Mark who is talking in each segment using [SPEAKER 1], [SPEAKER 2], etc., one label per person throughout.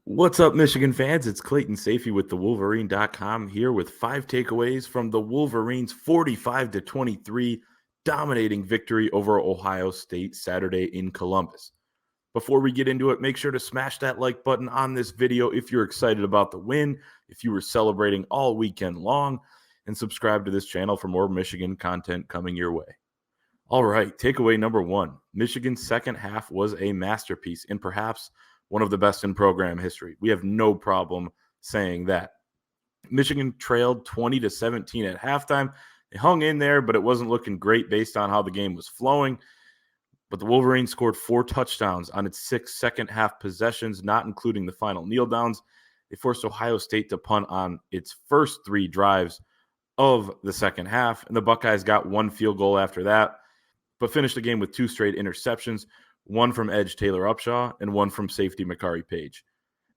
[SPEAKER 1] What's up, Michigan fans? It's Clayton Safey with the Wolverine.com here with 5 takeaways from the Wolverines' 45-23 dominating victory over Ohio State Saturday in Columbus. Before we get into it, make sure to smash that like button on this video if you're excited about the win, if you were celebrating all weekend long, and subscribe to this channel for more Michigan content coming your way. All right, takeaway number one. Michigan's second half was a masterpiece and perhaps one of the best in program history. We have no problem saying that. Michigan trailed 20-17 at halftime. They hung in there, but it wasn't looking great based on how the game was flowing. But the Wolverines scored 4 touchdowns on its 6 second-half possessions, not including the final kneel downs. They forced Ohio State to punt on its first 3 drives of the second half, and the Buckeyes got 1 field goal after that, but finished the game with 2 straight interceptions, one from edge Taylor Upshaw and one from safety Makari Page.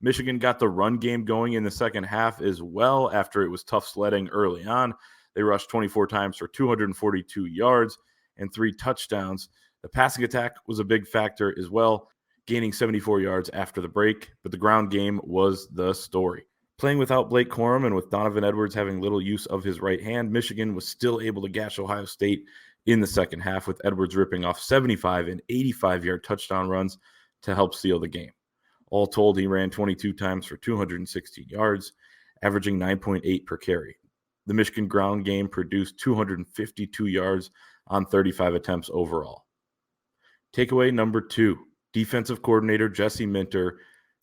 [SPEAKER 1] Michigan got the run game going in the second half as well after it was tough sledding early on. They rushed 24 times for 242 yards and 3 touchdowns. The passing attack was a big factor as well, gaining 74 yards after the break, but the ground game was the story. Playing without Blake Corum and with Donovan Edwards having little use of his right hand, Michigan was still able to gash Ohio State in the second half, with Edwards ripping off 75 and 85-yard touchdown runs to help seal the game. All told, he ran 22 times for 216 yards, averaging 9.8 per carry. The Michigan ground game produced 252 yards on 35 attempts overall. Takeaway number 2, defensive coordinator Jesse Minter,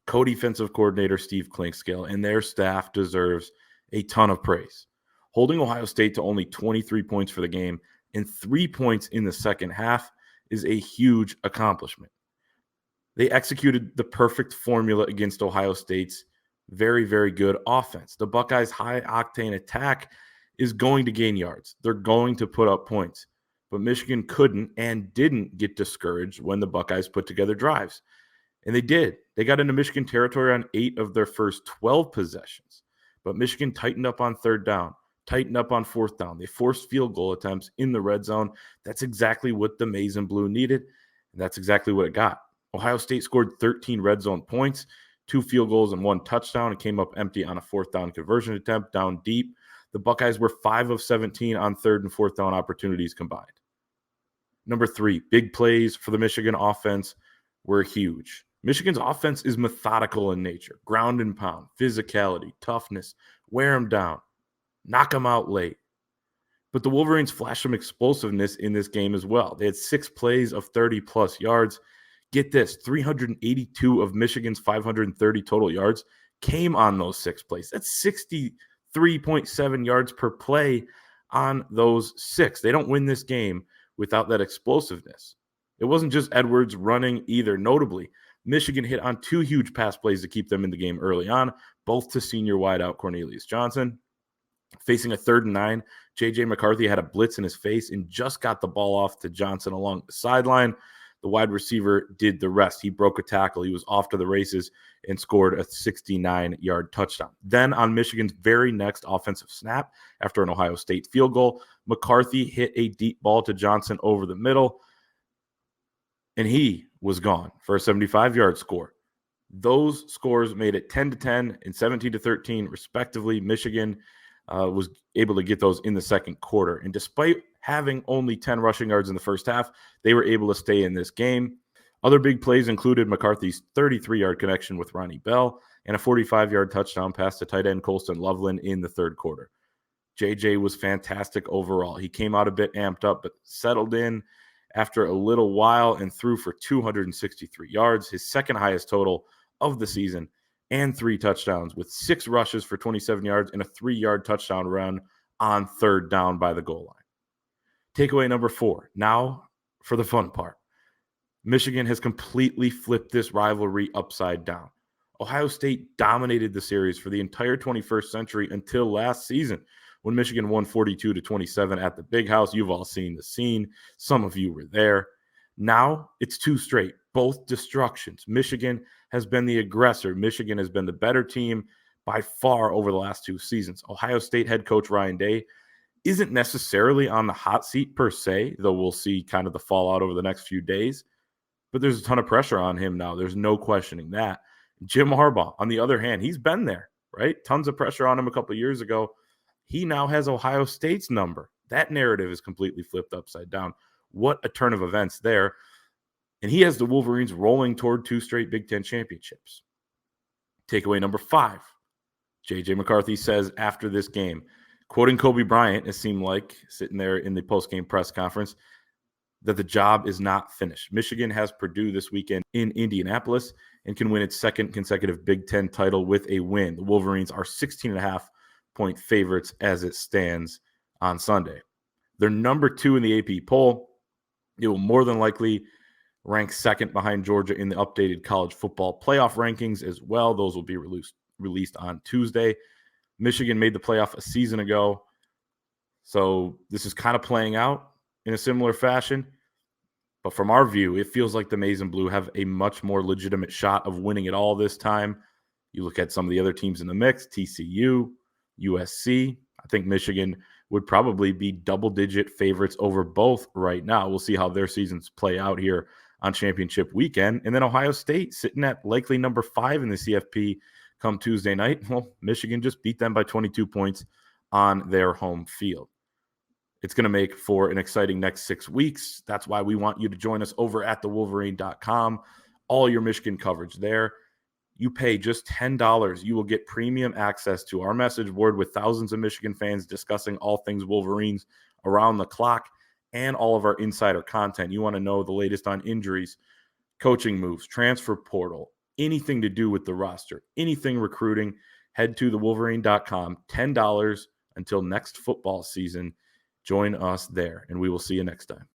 [SPEAKER 1] co-defensive coordinator Steve Klinkskill, and their staff deserves a ton of praise. Holding Ohio State to only 23 points for the game and 3 points in the second half is a huge accomplishment. They executed the perfect formula against Ohio State's very, very good offense. The Buckeyes' high-octane attack is going to gain yards. They're going to put up points. But Michigan couldn't and didn't get discouraged when the Buckeyes put together drives. And they did. They got into Michigan territory on 8 of their first 12 possessions. But Michigan tightened up on third down, tightened up on fourth down. They forced field goal attempts in the red zone. That's exactly what the Maize and Blue needed, and that's exactly what it got. Ohio State scored 13 red zone points, 2 field goals and 1 touchdown. It came up empty on a fourth down conversion attempt down deep. The Buckeyes were 5 of 17 on third and fourth down opportunities combined. Number 3, big plays for the Michigan offense were huge. Michigan's offense is methodical in nature, ground and pound, physicality, toughness, wear them down, knock them out late. But the Wolverines flashed some explosiveness in this game as well. They had 6 plays of 30-plus yards. Get this, 382 of Michigan's 530 total yards came on those 6 plays. That's 63.7 yards per play on those 6. They don't win this game without that explosiveness. It wasn't just Edwards running either. Notably, Michigan hit on 2 huge pass plays to keep them in the game early on, both to senior wideout Cornelius Johnson. Facing a 3rd and 9, J.J. McCarthy had a blitz in his face and just got the ball off to Johnson along the sideline. The wide receiver did the rest. He broke a tackle. He was off to the races and scored a 69-yard touchdown. Then on Michigan's very next offensive snap, after an Ohio State field goal, McCarthy hit a deep ball to Johnson over the middle, and he was gone for a 75-yard score. Those scores made it 10-10 and 17-13, respectively. Michigan was able to get those in the second quarter. And despite having only 10 rushing yards in the first half, they were able to stay in this game. Other big plays included McCarthy's 33-yard connection with Ronnie Bell and a 45-yard touchdown pass to tight end Colston Loveland in the third quarter. JJ was fantastic overall. He came out a bit amped up, but settled in after a little while and threw for 263 yards, his second highest total of the season, and 3 touchdowns with 6 rushes for 27 yards and a 3-yard touchdown run on third down by the goal line. Takeaway number 4. Now for the fun part. Michigan has completely flipped this rivalry upside down. Ohio State dominated the series for the entire 21st century until last season when Michigan won 42-27 at the Big House. You've all seen the scene. Some of you were there. Now it's 2 straight, both destructions. Michigan has been the aggressor. Michigan has been the better team by far over the last 2 seasons. Ohio State head coach Ryan Day isn't necessarily on the hot seat per se, though we'll see kind of the fallout over the next few days. But there's a ton of pressure on him now. There's no questioning that. Jim Harbaugh, on the other hand, he's been there, right? Tons of pressure on him a couple of years ago. He now has Ohio State's number. That narrative is completely flipped upside down. What a turn of events there. And he has the Wolverines rolling toward 2 straight Big Ten championships. Takeaway number 5. J.J. McCarthy says after this game, quoting Kobe Bryant, it seemed like, sitting there in the post-game press conference, that the job is not finished. Michigan has Purdue this weekend in Indianapolis and can win its second consecutive Big Ten title with a win. The Wolverines are 16.5-point favorites as it stands on Sunday. They're number 2 in the AP poll. It will more than likely rank second behind Georgia in the updated college football playoff rankings as well. Those will be released on Tuesday. Michigan made the playoff a season ago. So this is kind of playing out in a similar fashion. But from our view, it feels like the Maize and Blue have a much more legitimate shot of winning it all this time. You look at some of the other teams in the mix, TCU, USC. I think Michigan would probably be double-digit favorites over both right now. We'll see how their seasons play out here on championship weekend. And then Ohio State sitting at likely number 5 in the CFP come Tuesday night. Well, Michigan just beat them by 22 points on their home field. It's going to make for an exciting next 6 weeks. That's why we want you to join us over at thewolverine.com. All your Michigan coverage there. You pay just $10. You will get premium access to our message board with thousands of Michigan fans discussing all things Wolverines around the clock and all of our insider content. You want to know the latest on injuries, coaching moves, transfer portal, anything to do with the roster, anything recruiting. Head to thewolverine.com. $10 until next football season. Join us there, and we will see you next time.